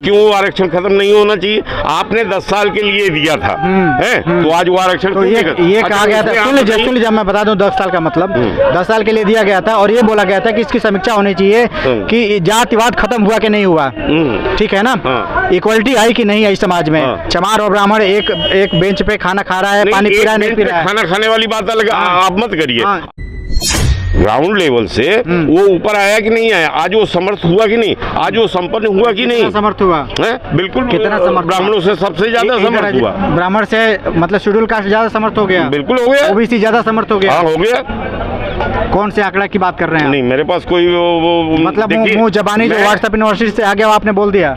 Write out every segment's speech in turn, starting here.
क्यों आरक्षण खत्म नहीं होना चाहिए? आपने 10 साल के लिए दिया था, है तो आज वो आरक्षण तो ये कहा गया था, सुन लीजिए मैं बता दूं 10 साल का मतलब 10 साल के लिए दिया गया था और ये बोला गया था कि इसकी समीक्षा होनी चाहिए कि जातिवाद खत्म हुआ कि नहीं हुआ, ठीक है ना, इक्वलिटी आई कि नहीं आई समाज में, चमार और ब्राह्मण एक बेंच पे खाना खा रहा है, पानी पी रहा है, नहीं पी रहा है, खाना खाने वाली बात अलग, आप मत करिए। ग्राउंड लेवल से वो ऊपर आया कि नहीं आया? आज वो समर्थ हुआ कि नहीं? आज वो संपन्न हुआ कि नहीं? समर्थ हुआ है? बिल्कुल। कितना समर्थ? ब्राह्मणों से सबसे ज्यादा समर्थ हुआ। ब्राह्मण से मतलब शेड्यूल कास्ट ज्यादा समर्थ हो गया? बिल्कुल हो गया। ओबीसी ज्यादा समर्थ हो गया? हाँ हो गया। कौन से आंकड़ा की बात कर रहे हैं? नहीं मेरे पास कोई वो मतलब मुंह जबानी जो व्हाट्सएप यूनिवर्सिटी से आ गया वो आपने बोल दिया।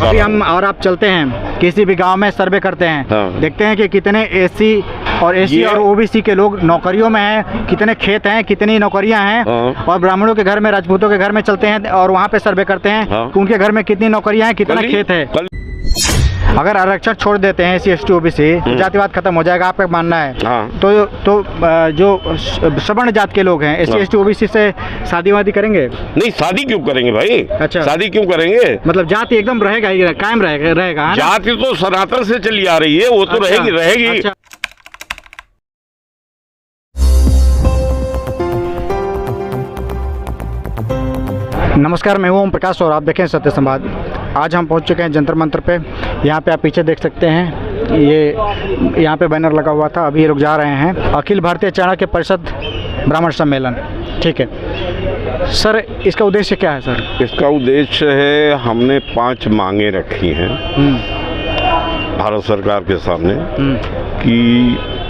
अभी हम और आप चलते हैं किसी भी गांव में सर्वे करते हैं, देखते हैं कि कितने एससी और ओबीसी के लोग नौकरियों में हैं, कितने खेत हैं, कितनी नौकरियां हैं, और ब्राह्मणों के घर में, राजपूतों के घर में चलते हैं और वहां पे सर्वे करते हैं कि उनके घर में कितनी नौकरियां हैं, कितना खेत है। अगर आरक्षण छोड़ देते हैं SC ST OBC तो जातिवाद खत्म हो जाएगा, आपका मानना है? तो जो सवर्ण जात के लोग हैं SC ST OBC से शादी वादी करेंगे? नहीं शादी क्यों करेंगे भाई? अच्छा शादी क्यों करेंगे? मतलब जाति एकदम रहेगा ही, कायम रहेगा। जाति तो सनातन से चली आ रही है, वो तो रहेगी। अच्छा। नमस्कार, मैं हूं ओम प्रकाश और आप देखें सत्य संवाद। आज हम पहुंच चुके हैं जंतर मंतर पे। यहाँ पे आप पीछे देख सकते हैं, ये यहाँ पे बैनर लगा हुआ था, अभी ये लोग जा रहे हैं। अखिल भारतीय चाणक्य परिषद ब्राह्मण सम्मेलन, ठीक है सर, इसका उद्देश्य क्या है सर? इसका उद्देश्य है, हमने 5 मांगे रखी हैं भारत सरकार के सामने कि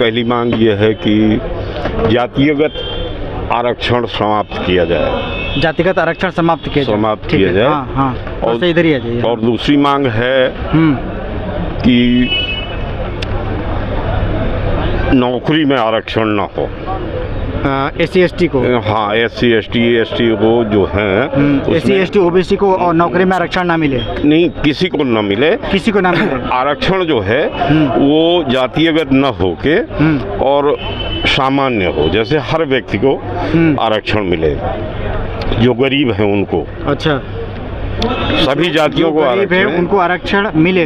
पहली मांग ये है कि जातिगत आरक्षण समाप्त किया जाए। जातिगत आरक्षण समाप्त किया जाए। हाँ। और इधर ही आ जाइए। और दूसरी मांग है कि नौकरी में आरक्षण ना हो SC ST को। हाँ SC ST को जो है SC ST OBC को और नौकरी में आरक्षण ना मिले? नहीं, किसी को ना मिले। किसी को ना मिले। आरक्षण जो है वो जातिगत न होके और सामान्य हो, जैसे हर व्यक्ति को आरक्षण मिले, जो गरीब है उनको। अच्छा, सभी जातियों को आरक्षण, उनको आरक्षण मिले।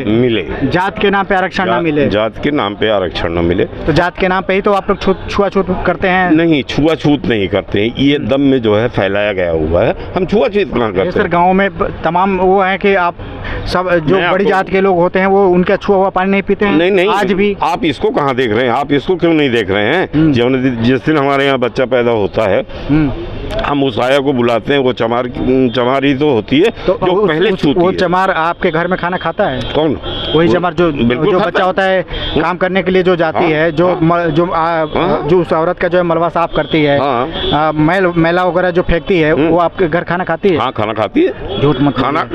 जात के नाम पे आरक्षण ना मिले। जात के नाम पे आरक्षण ना मिले। तो जात के नाम पे ही तो आप लोग छुआछूत करते हैं? नहीं, छुआछूत नहीं करते हैं, ये दम में जो है फैलाया गया हुआ है, हम छुआछूत कहाँ करते हैं? सर गाँव में तमाम वो है कि आप सब जो बड़ी जात के लोग होते हैं वो उनका छुआ हुआ पानी नहीं पीते हैं? नहीं, आज भी। आप इसको कहाँ देख रहे हैं? आप इसको क्यों नहीं देख रहे हैं? जिस दिन हमारे यहाँ बच्चा पैदा होता है हम उस आया को बुलाते हैं, वो चमार ही तो होती है जो पहले छूती है। वो चमार आपके घर में खाना खाता है? कौन? वही चमार जो बच्चा होता है काम करने के लिए जो जाती है, जो उस औरत का जो है मलबा साफ करती है, मैला वगैरह जो फेंकती है, वो आपके घर खाना खाती है? हाँ खाना खाती है। झूठ मत।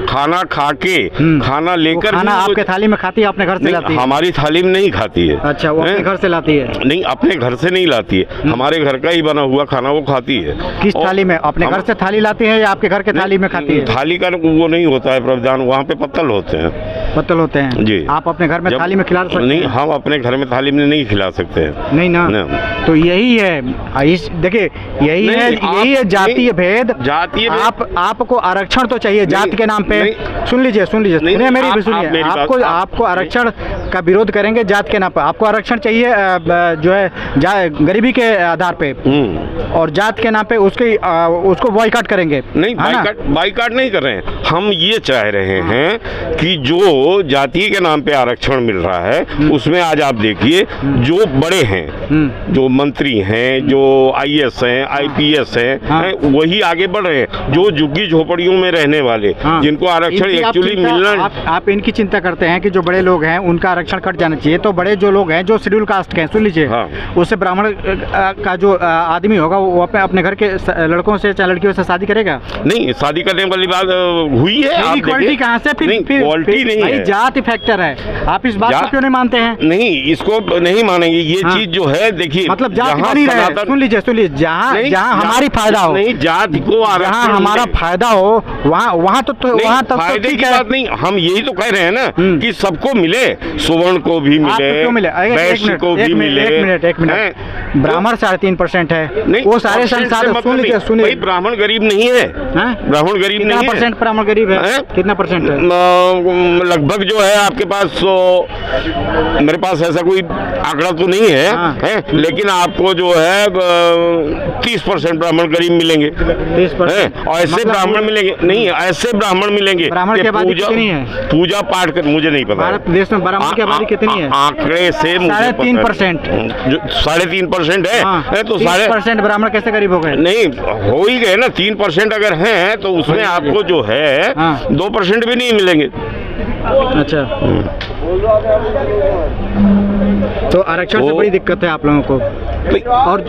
खाना खा के खाना लेकर खाना आपके थाली में खाती है, अपने घर से लाती है? हमारी थाली में नहीं खाती है। अच्छा, वो अपने घर से लाती है? नहीं, अपने घर से नहीं लाती है, हमारे घर का ही बना हुआ खाना वो खाती है। किस थाली में? अपने घर से थाली लाती है या आपके घर के थाली में खाती है? थाली का वो नहीं होता है प्रावधान, वहाँ पे पत्तल होते हैं। पत्तल होते हैं जी। आप अपने घर में थाली में खिला सकते हैं? नहीं, हम अपने घर में थाली में नहीं खिला सकते हैं। नहीं ना। तो यही है, देखिए यही है जातीय भेद। आपको आरक्षण तो चाहिए जाति के नाम पे। सुन लीजिए सुनिए, मेरी भी सुनिए। आपको आरक्षण का विरोध करेंगे जात के नाम पे। आपको आरक्षण चाहिए जो है गरीबी के आधार पे, और जात के नाम पे उसको बॉयकॉट करेंगे। नहीं, बाइकाट नहीं कर रहे हैं, हम ये चाह रहे हैं कि जो जाति के नाम पे आरक्षण मिल रहा है उसमें आज आप देखिए जो बड़े हैं, जो मंत्री हैं, जो IAS हैं, IPS हैं, वही आगे बढ़ रहे हैं। जो झुग्गी झोपड़ियों में रहने वाले जिनको आरक्षण एक्चुअली मिलना, आप इनकी चिंता करते हैं कि जो बड़े लोग हैं उनका आरक्षण कट जाना चाहिए। तो बड़े जो लोग हैं जो शेड्यूल कास्ट के हैं, सुन लीजिए, उससे ब्राह्मण का जो आदमी होगा वो अपने घर के लड़कों से चाहे लड़कियों से शादी करेगा? नहीं, शादी करने वाली बात हुई है। क्वालिटी कहाँ से? फिर क्वालिटी नहीं, भाई है। जाति फैक्टर है, आप इस बात को क्यों नहीं मानते हैं? नहीं, इसको नहीं मानेंगे। ये हाँ। चीज जो है, देखिए, मतलब जाति जहाँ बनी रहे, सनातन- सुन लीजिए, जहाँ नहीं, जहाँ हमारी फायदा हो, नहीं, जाति को जहाँ आरक्षण हमारा मिले। फायदा हो, वहाँ वहाँ तो नहीं, वहाँ तक तो फायदे ठीक की है। बात नहीं, हम यही तो कह रहे हैं ना कि सबको मिले, सुवर्ण को भी आपको मिले, क्यों मिले? वैश्य को भी मिले। एक मिनट, हैं? ब्राह्मण 3.5% है, नहीं, वो सारे परसेंट से संसाधन, मतलब सुन लीजिए, नहीं। सुनिए, भाई, ब्राह्मण गरीब नहीं है, ब्राह्मण गरीब कितना नहीं है। परसेंट ब्राह्मण गरीब है? हैं? कितना परसेंट है? लगभग जो है आपके पास, मेरे पास ऐसा कोई आंकड़ा तो नहीं है, हाँ। हैं? लेकिन आपको जो है 30% ब्राह्मण गरीब मिलेंगे, 30%। और ऐसे मतलब ब्राह्मण मिलेंगे, नहीं, ऐसे ब्राह्मण मिलेंगे। ब्राह्मण कि की आबादी कितनी है? पूजा पाठ कर, मुझे नहीं पता। भारत देश में ब्राह्मण की आबादी कितनी है? आंकड़े से मुझे 3.5% 3.5% है। हाँ, तो 30% ब्राह्मण कैसे गरीब हो गए? नहीं, हो ही गए ना। 3% अगर हैं तो उसमें आपको जो है हाँ। 2% भी नहीं मिलेंगे। अच्छा, तो आरक्षण से बड़ी दिक्कत है आप लोगों को।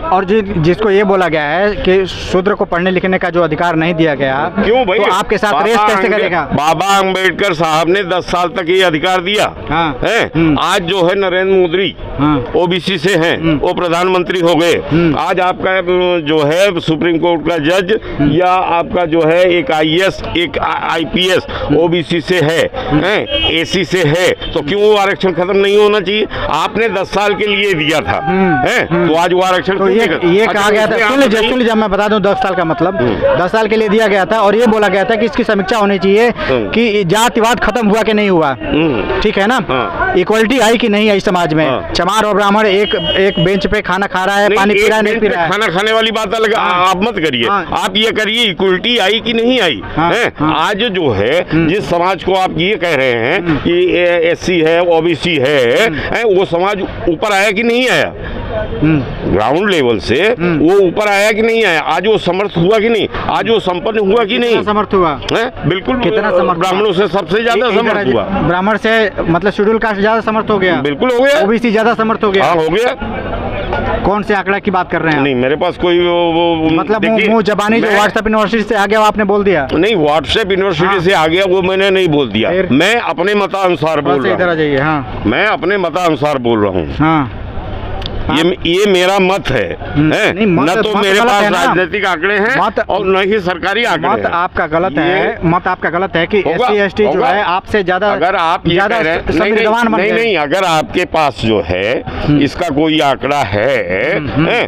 और जिसको ये बोला गया है कि शूद्र को पढ़ने लिखने का जो अधिकार नहीं दिया गया, क्यों भाई? तो आपके साथ रेस कैसे करेगा? बाबा अंबेडकर साहब ने 10 साल तक ये अधिकार दिया हाँ। है। आज जो है नरेंद्र मोदी हाँ। ओबीसी से हैं, वो प्रधानमंत्री हो गए। आज आपका जो है सुप्रीम कोर्ट का जज या आपका जो है एक आईएएस, एक आईपीएस ओबीसी से है, एसी से है, तो क्यों वो आरक्षण खत्म नहीं होना चाहिए? आपने 10 साल के लिए दिया था, है, तो आज वो आरक्षण तो ये कहा गया था, सुन लीजिए, मैं बता दूं 10 साल का मतलब, 10 साल के लिए दिया गया था, और ये बोला गया था कि इसकी समीक्षा होनी चाहिए कि जातिवाद खत्म हुआ कि नहीं हुआ, ठीक है ना? इक्वलिटी आई कि नहीं आई समाज में? चमार और ब्राह्मण एक बेंच पे खाना खा रहा है, पानी पी रहा है, नहीं पी रहा है। खाना खाने वाली बात अलग, आप मत करिए। आप ये करिए इक्वलिटी आई कि नहीं आई है। आज जो है जिस समाज को आप ये कह रहे हैं कि एससी है, ओबीसी है, वो समाज ऊपर आया कि नहीं आया? ग्राउंड लेवल से वो ऊपर आया कि नहीं आया? आज वो समर्थ हुआ कि नहीं? आज वो संपन्न हुआ कि नहीं? समर्थ हुआ है, बिल्कुल। कितना समर्थ? ब्राह्मणों से सबसे ज्यादा समर्थ हुआ। ब्राह्मण से मतलब शेड्यूल कास्ट ज्यादा समर्थ हो गया? बिल्कुल हो गया। ओबीसी ज्यादा समर्थ हो गया? हाँ, हो गया। कौन से आंकड़ा की बात कर रहे हैं? नहीं, मेरे पास कोई वो मतलब मुंह जबानी जो व्हाट्सएप यूनिवर्सिटी से आ गया वो आपने बोल दिया? नहीं, व्हाट्सएप यूनिवर्सिटी से आ गया वो मैंने नहीं बोल दिया। मैं अपने मतानुसार बोल रहा हूँ। जाइए। हाँ, मैं अपने मतानुसार बोल रहा हूँ। हाँ, ये मेरा मत है, न तो मेरे पास राजनीतिक आंकड़े हैं और न ही सरकारी आंकड़े हैं। मत आपका गलत है, मत आपका गलत है कि एससी एसटी जो है आपसे ज्यादा, अगर आप ये कह रहे हैं, नहीं, अगर आपके पास जो है इसका कोई आंकड़ा है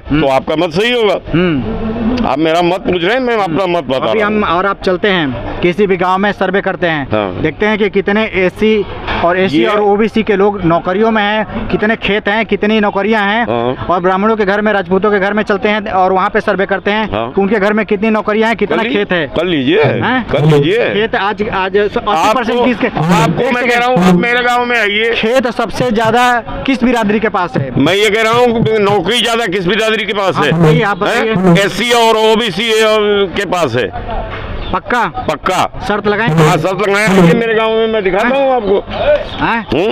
तो आपका मत सही होगा। आप मेरा मत पूछ रहे हैं, मैं अपना मत बता रहा हूं। और आप चलते हैं किसी भी गांव में सर्वे करते हैं, देखते हैं कि कितने एससी और ओबीसी के लोग नौकरियों में हैं, कितने खेत हैं, कितनी नौकरियां हैं, और ब्राह्मणों के घर में, राजपूतों के घर में चलते हैं और वहाँ पे सर्वे करते हैं कि उनके घर में कितनी नौकरियां हैं, कितना खेत है। कर लीजिए, कर लीजिए। खेत आज 80% किसके? आपको मैं कह रहा हूँ, आप मेरे गाँव में आइए। खेत सबसे ज्यादा किस बिरादरी के पास है? मैं ये कह रहा हूँ नौकरी ज्यादा किस बिरादरी के पास है? आप बताइए। एससी और ओबीसी के पास है। पक्का? पक्का। शर्त लगाएं? हाँ, शर्त लगाएं। मेरे गांव में मैं दिखाता हूँ आपको।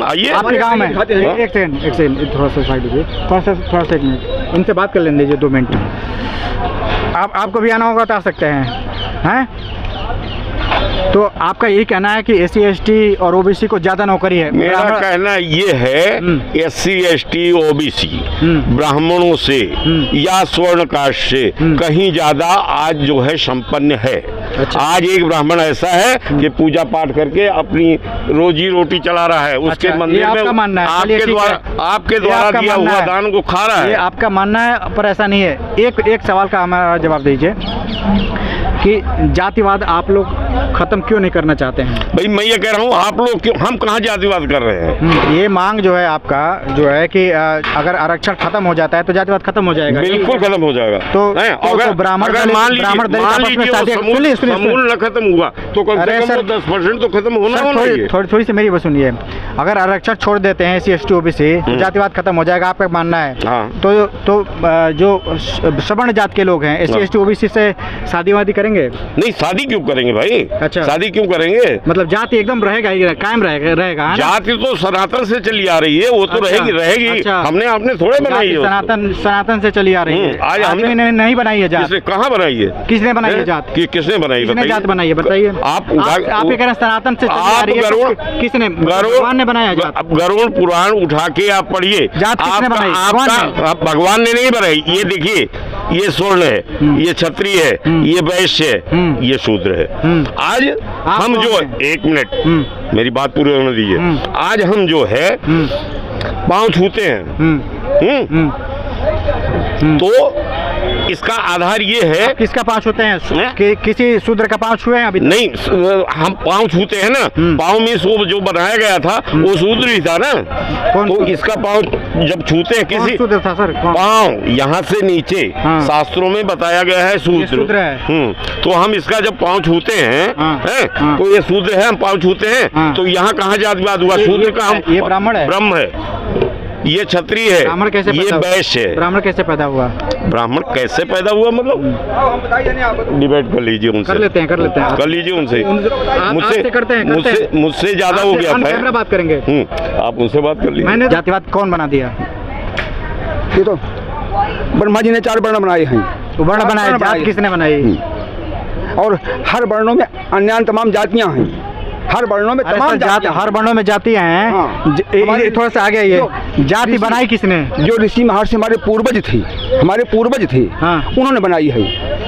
आइए आपके गांव में। एक सेकंड, थोड़ा सा साइड दीजिए, थोड़ा सा 1 मिनट इनसे बात कर लेने दीजिए, 2 मिनट। आपको भी आना होगा तो आ सकते हैं। तो आपका यही कहना है कि एससी एसटी और ओबीसी को ज्यादा नौकरी है? मेरा कहना ये है एससी एसटी ओबीसी ब्राह्मणों से या स्वर्ण कास्ट से कहीं ज्यादा आज जो है संपन्न है। अच्छा। आज एक ब्राह्मण ऐसा है कि पूजा पाठ करके अपनी रोजी रोटी चला रहा है, उसके अच्छा, मंदिर में आपके द्वारा दिया हुआ दान को खा रहा है। ये आपका मानना है, पर ऐसा नहीं है। एक सवाल का हमारा जवाब दीजिए कि जातिवाद आप लोग खत्म क्यों नहीं करना चाहते हैं? भाई, मैं ये कह रहा हूँ, आप लोग क्यों, हम कहाँ जातिवाद कर रहे हैं? ये मांग जो है आपका जो है कि अगर आरक्षण खत्म हो जाता है तो जातिवाद खत्म हो जाएगा। बिल्कुल खत्म हो जागा। तो ब्राह्मण समूल न खत्म हुआ तो कम से कम 10% तो खत्म होना चाहिए। थोड़ी सी मेरी बात सुनिए। अगर आरक्षण छोड़ देते हैं SC ST OBC तो जातिवाद खत्म हो जाएगा, आपका मानना है? हाँ। तो जो सवर्ण जात के लोग हैं SC ST OBC से शादी वादी करेंगे? नहीं, शादी क्यों करेंगे भाई? अच्छा, शादी क्यों करेंगे? मतलब जाति एकदम रहेगा ही, कायम रहेगा है ना? जाति तो सनातन से चली आ रही है, वो तो रहेगी। अच्छा। हमने आपने थोड़े बनाई है, सनातन से चली आ रही है। आज हमने नहीं बनाई है जात। कहाँ बनाई है? किसने बनाई है जात? किसने बनाई? किसने जात बनाई है बताइए? आप ये कह रहे हैं सनातन से चली आ रही है, किसने? भगवान ने बनाया जात? अब गरुड़ पुराण उठा के आप पढ़िए, जात किसने बनाई? भगवान ने नहीं बनाई। ये देखिए, ये स्वर्ण है, ये क्षत्रिय है, ये वैश्य है, ये शूद्र है। आज हम जो, एक मिनट मेरी बात पूरी होने दीजिए। आज हम जो है पाँव छूते हैं, तो इसका आधार ये है। किसका पाँव छूते हैं? किसी शूद्र का पाँव छुए हैं अभी? नहीं, हम पाँव छूते हैं ना, पाँव में जो बनाया गया था वो शूद्र ही था ना। तो इसका पाँव जब छूते हैं, किसी शूद्र था सर? पाँव यहाँ से नीचे शास्त्रों में बताया गया है शूद्र है। तो हम इसका जब पाँव छूते हैं, तो ये शूद्र है, हम पाँव छूते हैं, तो यहाँ कहाँ जातिवाद हुआ? शूद्र का हम, ये ब्राह्मण है, ये क्षत्रिय है, ब्राह्मण कैसे, ये वैश्य है। ब्राह्मण कैसे पैदा हुआ? ब्राह्मण कैसे पैदा हुआ मतलब डिबेट कर लीजिए उनसे। कर लेते हैं कर लीजिए उनसे। मुझसे ज्यादा हो गया बात करेंगे, आप उनसे बात कर लीजिए। मैंने जातिवाद कौन बना दिया? ये तो ब्रह्मा जी ने 4 वर्ण बनाए हैं। वर्ण बनाए, जात किसने बनाई? और हर वर्णों में अन्य तमाम जातियां हैं। हर वर्णों में तमाम जाति, हर वर्णों में जातियां हैं। हाँ। थोड़ा सा आगे ये जाति बनाई किसने? जो ऋषि महर्षि हमारे पूर्वज थे, हाँ। उन्होंने बनाई है।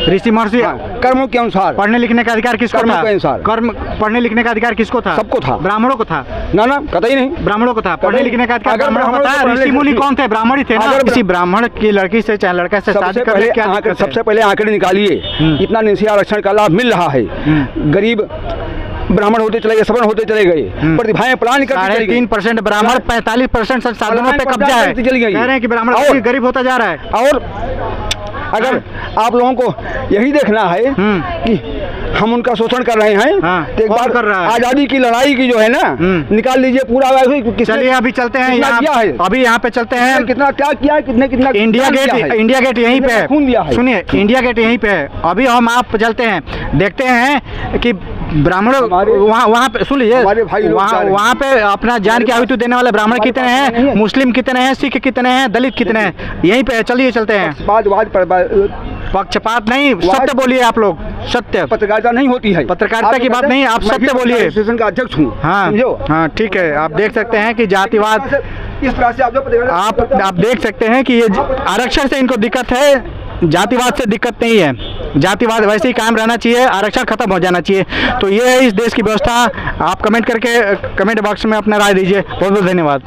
ऋषि महर्षि कर्मों के अनुसार। पढ़ने लिखने का अधिकार किसको था? कर्म पढ़ने लिखने का अधिकार किसको था? सबको था। ब्राह्मणों को था? ना कतई नहीं, ब्राह्मणों को था। पढ़ने लिखने का अधिकार ब्राह्मणों को था। ऋषि मुनि कौन थे? ब्राह्मण ही थे ना। किसी ब्राह्मण की लड़की से चाहे लड़का से शादी करने क्या? सबसे पहले आंकड़े निकालिए, इतना निश्चय आरक्षण का लाभ मिल रहा है। गरीब ब्राह्मण होते चले गए, सवर्ण होते चले गए, प्रतिभाएं प्लान करते चली गई। 3% ब्राह्मण, 45% संसाधनों पे कब्जा है। कह रहे हैं कि ब्राह्मण गरीब होता जा रहा है। और अगर आप लोगों को यही देखना है कि हम उनका शोषण कर रहे हैं, तो एक बार कर रहा है आजादी की लड़ाई की जो है ना, निकाल लीजिए पूरा। चलिए अभी चलते हैं, अभी यहाँ पे चलते हैं। कितना क्या किया, कितना इंडिया गेट यहीं पे है। सुनिए, इंडिया गेट यहीं पे है। अभी हम आप चलते हैं, देखते हैं कि ब्राह्मण वहाँ पे, सुन लीजिए, वहाँ पे अपना जान की आहुति देने वाले ब्राह्मण कितने हैं, मुस्लिम कितने हैं, सिख कितने हैं, दलित कितने हैं? यहीं पे चलिए चलते हैं। पक्षपात नहीं, सत्य बोलिए आप लोग, सत्य। पत्रकारिता नहीं होती है, पत्रकारिता की बात नहीं, आप सत्य बोलिए। एसोसिएशन का अध्यक्ष हूँ। हाँ ठीक है। आप देख सकते हैं कि जातिवाद, इस तरह से आप देख सकते हैं कि ये आरक्षण से इनको दिक्कत है, जातिवाद से दिक्कत नहीं है। जातिवाद वैसे ही कायम रहना चाहिए, आरक्षण खत्म हो जाना चाहिए। तो ये है इस देश की व्यवस्था। आप कमेंट करके कमेंट बॉक्स में अपना राय दीजिए। बहुत बहुत धन्यवाद।